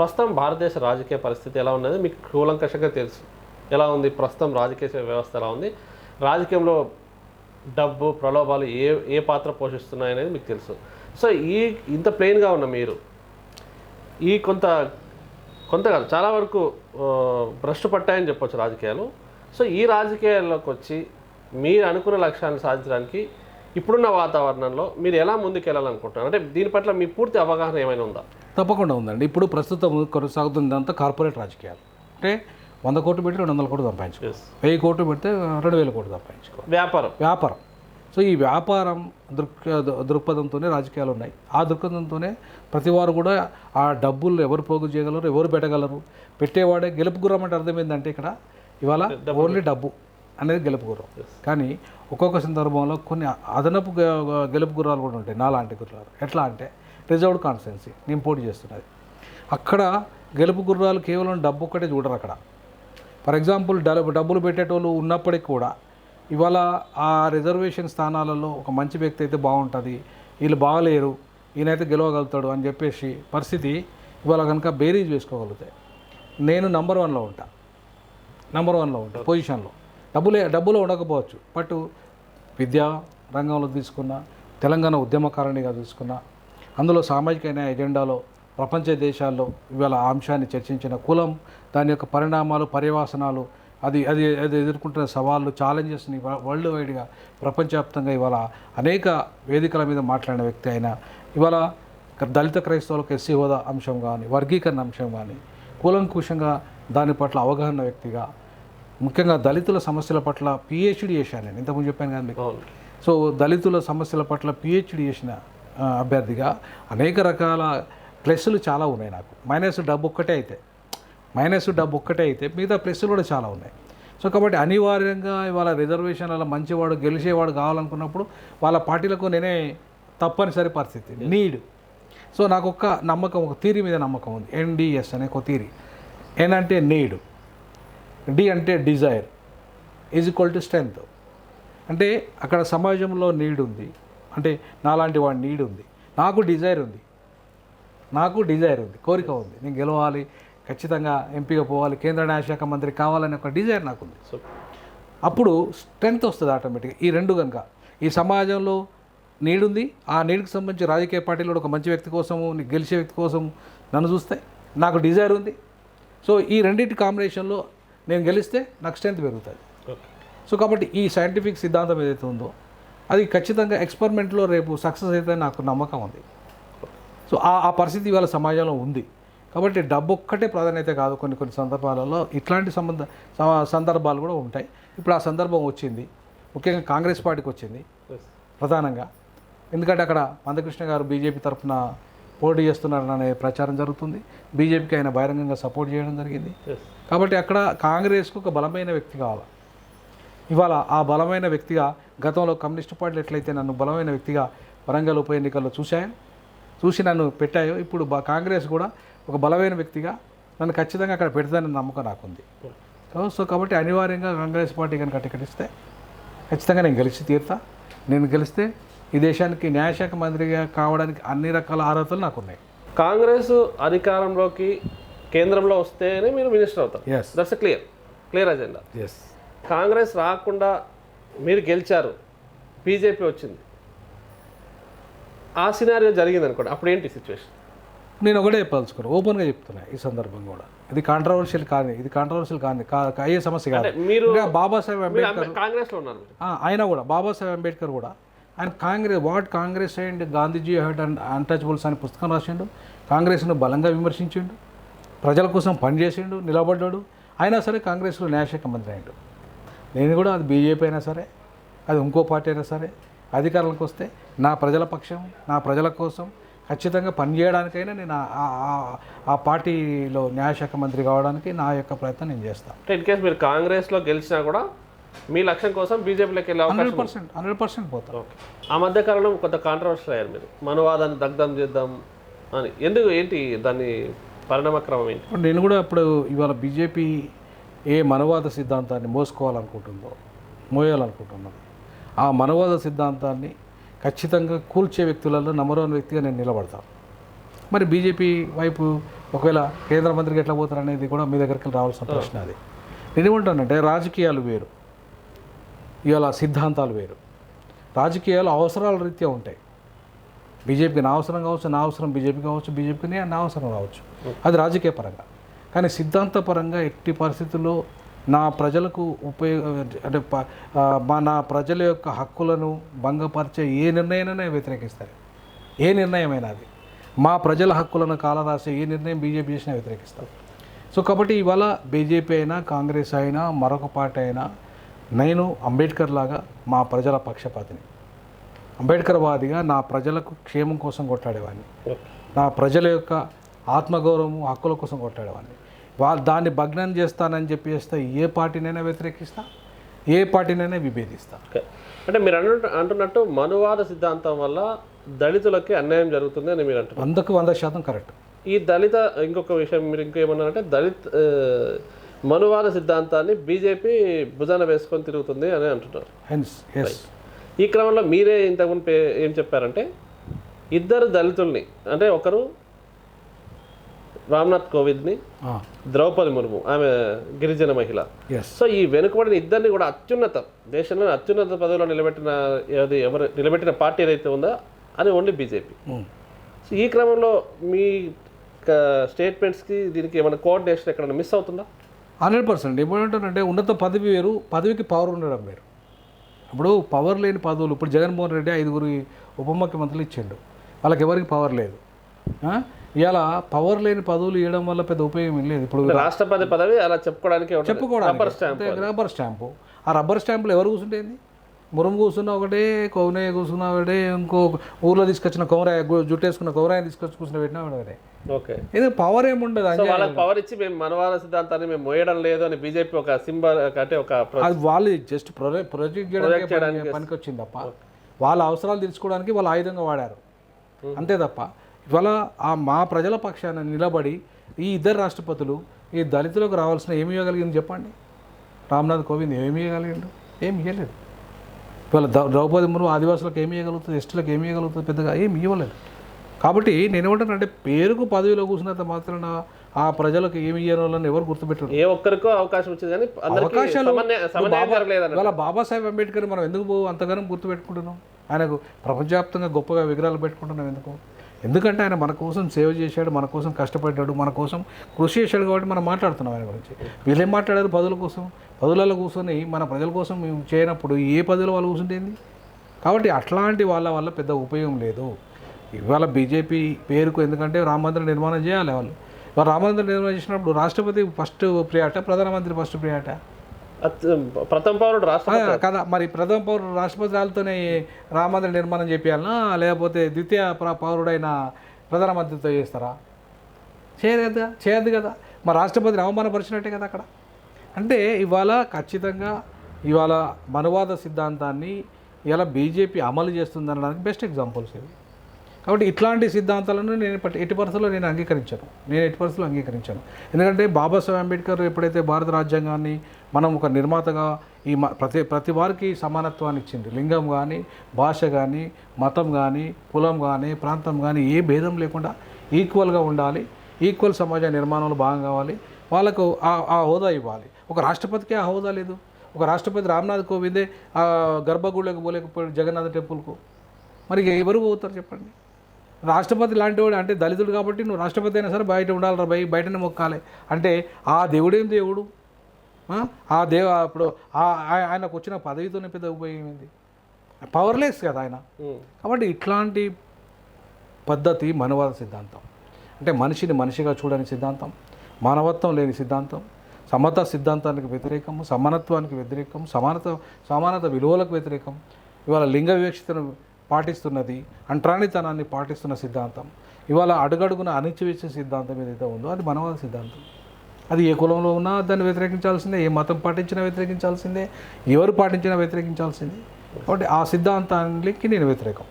ప్రస్తుతం భారతదేశ రాజకీయ పరిస్థితి ఎలా ఉన్నది మీకు కూలంకషంగా తెలుసు. ఎలా ఉంది ప్రస్తుతం రాజకీయ వ్యవస్థ ఎలా ఉంది, రాజకీయంలో డబ్బు ప్రలోభాలు ఏ పాత్ర పోషిస్తున్నాయి అనేది మీకు తెలుసు. సో ఇంత ప్లెయిన్గా ఉన్న మీరు ఈ కొంత కాదు చాలా వరకు భ్రష్టు పట్టాయని చెప్పొచ్చు రాజకీయాలు. సో ఈ రాజకీయాల్లోకి వచ్చి మీరు అనుకున్న లక్ష్యాన్ని సాధించడానికి ఇప్పుడున్న వాతావరణంలో మీరు ఎలా ముందుకు వెళ్ళాలనుకుంటున్నారు? అంటే దీని పట్ల మీ పూర్తి అవగాహన ఏమైనా ఉందా? తప్పకుండా ఉందండి. ఇప్పుడు ప్రస్తుతం కొనసాగుతుందంతా కార్పొరేట్ రాజకీయాలు. అంటే 100 కోట్లు పెట్టి 200 కోట్లు సంపాదించుకో, 1000 కోట్లు పెడితే 2000 కోట్లు సంపాదించుకో, వ్యాపారం. సో ఈ వ్యాపారం దృక్పథంతోనే రాజకీయాలు ఉన్నాయి. ఆ దృక్పథంతోనే ప్రతి వారు కూడా ఆ డబ్బులు ఎవరు పోగు చేయగలరు, ఎవరు పెట్టగలరు, పెట్టేవాడే గెలుపు గుర్రం. అంటే అర్థం ఏంటంటే ఇక్కడ ఇవాళ ఓన్లీ డబ్బు అనేది గెలుపు గుర్రం. కానీ ఒక్కొక్క సందర్భంలో కొన్ని అదనపు గెలుపు గుర్రాలు కూడా ఉంటాయి, నాలాంటి గుర్రాలు. ఎట్లా అంటే రిజర్వ్డ్ కాన్స్టిట్యున్సీ నేను పోటీ చేస్తున్నది, అక్కడ గెలుపు గుర్రాలు కేవలం డబ్బు ఒక్కటే చూడరు. అక్కడ ఫర్ ఎగ్జాంపుల్ డబ్బులు పెట్టేటోళ్ళు ఉన్నప్పటికీ కూడా ఇవాళ ఆ రిజర్వేషన్ స్థానాలలో ఒక మంచి వ్యక్తి అయితే బాగుంటుంది, వీళ్ళు బాగలేరు, ఈయనైతే గెలవగలుగుతాడు అని చెప్పేసి పరిస్థితి ఇవాళ కనుక బేరీజ్ వేసుకోగలుగుతాయి. నేను నంబర్ వన్లో ఉంటా పొజిషన్లో. డబ్బులో ఉండకపోవచ్చు, బట్ విద్యా రంగంలో తీసుకున్న, తెలంగాణ ఉద్యమకారిణిగా తీసుకున్న, అందులో సామాజిక ఎజెండాలో ప్రపంచ దేశాల్లో ఇవాళ ఆ అంశాన్ని చర్చించిన కులం, దాని యొక్క పరిణామాలు, పర్యవసనాలు, అది ఎదుర్కొంటున్న సవాళ్ళు, ఛాలెంజెస్ని వరల్డ్ వైడ్గా ప్రపంచవ్యాప్తంగా ఇవాళ అనేక వేదికల మీద మాట్లాడిన వ్యక్తి అయిన, ఇవాళ దళిత క్రైస్తవులకు ఎస్సీ హోదా అంశం కానీ, వర్గీకరణ అంశం కానీ కూలంకుషంగా దాని పట్ల అవగాహన వ్యక్తిగా, ముఖ్యంగా దళితుల సమస్యల పట్ల పిహెచ్డి చేశాను నేను, ఇంతకుముందు చెప్పాను కదా మీకు. సో దళితుల సమస్యల పట్ల పిహెచ్డి చేసిన అభ్యర్థిగా అనేక రకాల ప్లస్లు చాలా ఉన్నాయి నాకు. మైనస్ డబ్బు ఒక్కటే అయితే మిగతా ప్లస్లు కూడా చాలా ఉన్నాయి. సో కాబట్టి అనివార్యంగా ఇవాళ రిజర్వేషన్ల మంచివాడు గెలిచేవాడు కావాలనుకున్నప్పుడు వాళ్ళ పార్టీలకు నేనే తప్పనిసరి పరిస్థితి, నీడ్. సో నాకు ఒక నమ్మకం, ఒక థీరీ మీద నమ్మకం ఉంది, NDS అనే ఒక థీరీ. N అంటే నీడ్, D అంటే డిజైర్, = స్ట్రెంగ్త్. అంటే అక్కడ సమాజంలో నీడ్ ఉంది, అంటే నాలాంటి వాడి నీడ్ ఉంది, నాకు డిజైర్ ఉంది, కోరిక ఉంది, నేను గెలవాలి, ఖచ్చితంగా ఎంపీగా పోవాలి, కేంద్ర న్యాయశాఖ మంత్రి కావాలనే ఒక డిజైర్ నాకుంది. అప్పుడు స్ట్రెంగ్త్ వస్తుంది ఆటోమేటిక్గా. ఈ రెండు కనుక ఈ సమాజంలో నీడ్ ఉంది, ఆ నీడ్కి సంబంధించి రాజకీయ పార్టీలో ఒక మంచి వ్యక్తి కోసము, గెలిచే వ్యక్తి కోసం నన్ను చూస్తే, నాకు డిజైర్ ఉంది. సో ఈ రెండింటి కాంబినేషన్లో నేను గెలిస్తే నాకు స్ట్రెంగ్త్ పెరుగుతుంది. సో కాబట్టి ఈ సైంటిఫిక్ సిద్ధాంతం ఏదైతే ఉందో అది ఖచ్చితంగా ఎక్స్పెరిమెంట్లో రేపు సక్సెస్ అయితే నాకు నమ్మకం ఉంది. సో ఆ పరిస్థితి ఇవాళ సమాజంలో ఉంది. కాబట్టి డబ్బు ఒక్కటే ప్రాధాన్యత కాదు, కొన్ని సందర్భాలలో ఇట్లాంటి సందర్భాలు కూడా ఉంటాయి. ఇప్పుడు ఆ సందర్భం వచ్చింది, ముఖ్యంగా కాంగ్రెస్ పార్టీకి వచ్చింది ప్రధానంగా. ఎందుకంటే అక్కడ మందకృష్ణ గారు బీజేపీ తరఫున పోటీ చేస్తున్నారనే ప్రచారం జరుగుతుంది, బీజేపీకి ఆయన బహిరంగంగా సపోర్ట్ చేయడం జరిగింది. కాబట్టి అక్కడ కాంగ్రెస్కు ఒక బలమైన వ్యక్తి కావాలి. ఇవాళ ఆ బలమైన వ్యక్తిగా గతంలో కమ్యూనిస్టు పార్టీలు ఎట్లయితే నన్ను బలమైన వ్యక్తిగా వరంగల్ ఉప ఎన్నికల్లో చూసి నన్ను పెట్టాయో, ఇప్పుడు కాంగ్రెస్ కూడా ఒక బలమైన వ్యక్తిగా నన్ను ఖచ్చితంగా అక్కడ పెడతానని నమ్మకం నాకుంది. సో కాబట్టి అనివార్యంగా కాంగ్రెస్ పార్టీ కనుక టికెట్ ఇస్తే ఖచ్చితంగా నేను గెలిచి తీరుతా. నేను గెలిస్తే ఈ దేశానికి న్యాయశాఖ మంత్రిగా కావడానికి అన్ని రకాల అర్హతలు నాకున్నాయి. కాంగ్రెస్ అధికారంలోకి కేంద్రంలో వస్తేనే మీరు మినిస్టర్ అవుతారు. That's clear agenda. కాంగ్రెస్ రాకుండా మీరు గెలిచారు, బీజేపీ వచ్చింది, ఆ సినారియో జరిగింది అనుకోండి, అప్పుడు ఏంటి సిచ్యువేషన్? నేను ఒకటే చెప్పాల్సుకున్నాను, ఓపెన్గా చెప్తున్నా ఈ సందర్భం కూడా. ఇది కాంట్రవర్షియల్ అయ్యే సమస్య కాదు. మీరు బాబాసాహెబ్ అంబేద్కర్ కాంగ్రెస్లో ఉన్నారు, ఆయన కూడా బాబాసాహెబ్ అంబేద్కర్ కూడా ఆయన Congress and Gandhiji head and untouchables అనే పుస్తకం రాసిండు. కాంగ్రెస్ను బలంగా విమర్శించిండు, ప్రజల కోసం పనిచేసిండు, నిలబడ్డాడు. అయినా సరే కాంగ్రెస్లో న్యాయశాఖ మంత్రి అయ్యాడు. నేను కూడా, అది బీజేపీ అయినా సరే, అది ఇంకో పార్టీ అయినా సరే, అధికారంలోకి వస్తే నా ప్రజల పక్షం, నా ప్రజల కోసం ఖచ్చితంగా పనిచేయడానికైనా నేను ఆ పార్టీలో న్యాయశాఖ మంత్రి కావడానికి నా యొక్క ప్రయత్నం నేను చేస్తాను. ఇన్ కేసు మీరు కాంగ్రెస్లో గెలిచినా కూడా మీ లక్ష్యం కోసం బీజేపీలోకి వెళ్ళే 100% పోతారు. ఆ మధ్యకాలంలో కొంత కాంట్రవర్షియల్ అయ్యారు మీరు, మనవాదాన్ని దగ్ధం చేద్దాం అని. ఏంటి దాని పరిణామక్రమం ఏంటి? నేను కూడా ఇప్పుడు ఇవాళ బీజేపీ ఏ మనవాద సిద్ధాంతాన్ని మోయాలనుకుంటున్నాను, ఆ మనవాద సిద్ధాంతాన్ని ఖచ్చితంగా కూల్చే వ్యక్తులలో నంబర్ 1 వ్యక్తిగా నేను నిలబడతాను. మరి బీజేపీ వైపు ఒకవేళ కేంద్ర మంత్రికి ఎట్లా పోతారు అనేది కూడా మీ దగ్గరికి రావాల్సిన ప్రశ్న అది. నేనేమంటానంటే రాజకీయాలు వేరు, ఇవాళ సిద్ధాంతాలు వేరు. రాజకీయాలు అవసరాల రీత్యా ఉంటాయి. బీజేపీకి నా అవసరం కావచ్చు, నా అవసరం బీజేపీ కావచ్చు, బీజేపీకి నా అవసరం కావచ్చు, అది రాజకీయ పరంగా. కానీ సిద్ధాంతపరంగా ఎట్టి పరిస్థితుల్లో నా ప్రజలకు అంటే నా ప్రజల యొక్క హక్కులను భంగపరిచే ఏ నిర్ణయాన్ని వ్యతిరేకిస్తారు. ఏ నిర్ణయమైనా అది మా ప్రజల హక్కులను కాలరాసే ఏ నిర్ణయం బీజేపీ చేసినా వ్యతిరేకిస్తారు. సో కాబట్టి ఇవాళ బీజేపీ అయినా కాంగ్రెస్ అయినా మరొక పార్టీ అయినా నేను అంబేద్కర్ లాగా మా ప్రజల పక్షపాతిని, అంబేద్కర్ వాదిగా నా ప్రజలకు క్షేమం కోసం కొట్లాడేవాడిని, నా ప్రజల యొక్క ఆత్మగౌరవం హక్కుల కోసం కొట్లాడేవాడిని. దాన్ని భగ్నం చేస్తానని చెప్పేస్తే ఏ పార్టీనైనా వ్యతిరేకిస్తా, ఏ పార్టీనైనా విభేదిస్తా. అంటే మీరు అంటున్నట్టు మనువాద సిద్ధాంతం వల్ల దళితులకి అన్యాయం జరుగుతుంది అని మీరు అంటారు. 100% కరెక్ట్. ఈ దళిత ఇంకొక విషయం మీరు ఇంకేమన్నారంటే మనువాద సిద్ధాంతాన్ని బీజేపీ భుజాన వేసుకొని తిరుగుతుంది అని అంటున్నారు. ఈ క్రమంలో మీరే ఇంతకుముందు ఏం చెప్పారంటే ఇద్దరు దళితుల్ని, అంటే ఒకరు రామ్నాథ్ కోవింద్ని, ద్రౌపది ముర్ము ఆమె గిరిజన మహిళ. సో ఈ వెనుకబడిన ఇద్దరిని కూడా దేశంలో అత్యున్నత పదవిలో నిలబెట్టిన పార్టీ ఏదైతే ఉందో అది ఓన్లీ బీజేపీ. సో ఈ క్రమంలో మీ స్టేట్మెంట్స్కి దీనికి ఏమైనా కోఆర్డినేషన్ ఎక్కడైనా మిస్ అవుతుందా? 100%. ఏమంటారంటే ఉన్నత పదవి వేరు, పదవికి పవర్ ఉండడం వేరు. ఇప్పుడు పవర్ లేని పదవులు, ఇప్పుడు జగన్మోహన్ రెడ్డి 5 ఉప ముఖ్యమంత్రులు ఇచ్చిండు, వాళ్ళకి ఎవరికి పవర్ లేదు. ఇలా పవర్ లేని పదవులు ఇవ్వడం వల్ల పెద్ద ఉపయోగం లేదు. ఇప్పుడు రాష్ట్రపతి పదవి అలా చెప్పుకోవడానికి రబ్బర్ స్టాంపు. ఆ రబ్బర్ స్టాంపులు ఎవరు కూర్చుంటేంది? మురుము కూర్చున్నా ఒకటే, కౌనయ్య కూర్చున్నా ఒకటే, ఇంకో ఊర్లో తీసుకొచ్చిన కౌరాయ జుట్టేసుకున్న కౌరాయ తీసుకొచ్చి కూర్చుని పెట్టినా ఒకటే. ఓకే, ఇది పవర్ ఏముండదు. వాళ్ళకి పవర్ ఇచ్చి మేము మనవాద సిద్ధాంతాన్ని మేము మోయడం లేదు అని బీజేపీ ఒక సింబల్, అంటే ఒక వాళ్ళు జస్ట్ ప్రొజెక్ట్ చేయడానికి పనికి వచ్చింది తప్ప వాళ్ళ అవసరాలు తీర్చుకోవడానికి వాళ్ళు ఆయుధంగా వాడారు అంతే తప్ప ఇవాళ మా ప్రజల పక్షాన నిలబడి ఈ ఇద్దరు రాష్ట్రపతులు ఈ దళితులకు రావాల్సిన ఏమి ఇవ్వగలిగింది చెప్పండి? రామ్నాథ్ కోవింద్ ఏమి ఇవ్వగలిగిండు? ఏమి ఇవ్వలేదు. ఇవాళ ద్రౌపది ముర్ము ఆదివాసులకు ఏమి ఇవ్వగలుగుతుంది, ఎస్టీలకు ఏమి ఇవ్వగలుగుతుంది? పెద్దగా ఏమి ఇవ్వలేదు. కాబట్టి నేను ఏమంటానంటే పేరుకు పదవిలో కూర్చున్నంత మాత్రాన ఆ ప్రజలకు ఏమి ఇయ్యని వాళ్ళని ఎవరు గుర్తుపెట్టారు? ఏ ఒక్కరికో అవకాశం వచ్చింది కానీ అవకాశాలు ఇవాళ బాబాసాహెబ్ అంబేద్కర్ మనం ఎందుకు అంతగానో గుర్తుపెట్టుకుంటున్నాం? ఆయనకు ప్రపంచవ్యాప్తంగా గొప్పగా విగ్రహాలు పెట్టుకుంటున్నాం ఎందుకు? ఎందుకంటే ఆయన మన కోసం సేవ చేశాడు, మన కోసం కష్టపడ్డాడు, మన కోసం కృషి చేశాడు. కాబట్టి మనం మాట్లాడుతున్నాం ఆయన గురించి. వీళ్ళేం మాట్లాడారు? పదవుల కోసం. పదవులలో కూర్చొని మన ప్రజల కోసం మేము చేయనప్పుడు ఏ పదవులు వాళ్ళు కూర్చుంటేంది? కాబట్టి అట్లాంటి వాళ్ళ వల్ల పెద్ద ఉపయోగం లేదు. ఇవాళ బీజేపీ పేరుకు, ఎందుకంటే రామ మందిరం నిర్మాణం చేయాలి వాళ్ళు. ఇవాళ రామ మందిరం నిర్మాణం చేసినప్పుడు రాష్ట్రపతి ఫస్ట్ ప్రియాట, ప్రధానమంత్రి ఫస్ట్ ప్రియాట? ప్రథమ పౌరుడు రాష్ట్రపతి కదా. మరి ప్రథమ పౌరుడు రాష్ట్రపతి రాళ్ళతోనే రామ మందిరం నిర్మాణం చేయాలన్నా, లేకపోతే ద్వితీయ పౌరుడైన ప్రధానమంత్రితో చేస్తారా? చేయదు కదా. మరి రాష్ట్రపతిని అవమానపరిచినట్టే కదా అక్కడ. అంటే ఇవాళ ఖచ్చితంగా ఇవాళ మనువాద సిద్ధాంతాన్ని ఇలా బీజేపీ అమలు చేస్తుందనడానికి బెస్ట్ ఎగ్జాంపుల్స్ ఇవి. కాబట్టి ఇట్లాంటి సిద్ధాంతాలను నేను ఎట్టి పరిస్థితుల్లో అంగీకరించాను. ఎందుకంటే బాబాసాహెబ్ అంబేద్కర్ ఎప్పుడైతే భారత రాజ్యాంగాన్ని మనం ఒక నిర్మాతగా ఈ ప్రతి వారికి సమానత్వాన్ని ఇచ్చింది. లింగం కానీ, భాష కానీ, మతం కానీ, కులం కానీ, ప్రాంతం కానీ ఏ భేదం లేకుండా ఈక్వల్గా ఉండాలి, ఈక్వల్ సమాజ నిర్మాణంలో భాగం కావాలి, వాళ్ళకు ఆ హోదా ఇవ్వాలి. ఒక రాష్ట్రపతికి ఆ హోదా లేదు. ఒక రాష్ట్రపతి రామ్నాథ్ కోవిందే ఆ గర్భగుడిలోకి పోలేకపోయాడు జగన్నాథ్ టెంపుల్కు. మరి ఎవరు పోతారు చెప్పండి? రాష్ట్రపతి లాంటి వాడు అంటే దళితుడు కాబట్టి నువ్వు రాష్ట్రపతి అయినా సరే బయట ఉండాలిరా, బయటనే మొక్కాలి అంటే ఆ దేవుడేం దేవుడు? ఇప్పుడు ఆయనకు వచ్చిన పదవితోనే పెద్ద ఉపయోగం ఏంది? పవర్లెస్ కదా ఆయన. కాబట్టి ఇట్లాంటి పద్ధతి మనవాద సిద్ధాంతం. అంటే మనిషిని మనిషిగా చూడని సిద్ధాంతం, మానవత్వం లేని సిద్ధాంతం, సమతా సిద్ధాంతానికి వ్యతిరేకం, సమానత్వానికి వ్యతిరేకం, సమానత విలువలకు వ్యతిరేకం. ఇవాళ లింగ వివక్షతను పాటిస్తున్నది, అంటరానితనాన్ని పాటిస్తున్న సిద్ధాంతం, ఇవాళ అడుగడుగున అణిచివేసే సిద్ధాంతం ఏదైతే ఉందో అది మనవాద సిద్ధాంతం. అది ఏ కులంలో ఉన్నా దాన్ని వ్యతిరేకించాల్సిందే, ఏ మతం పాటించినా వ్యతిరేకించాల్సిందే, ఎవరు పాటించినా వ్యతిరేకించాల్సిందే. కాబట్టి ఆ సిద్ధాంతానికి నేను వ్యతిరేకం.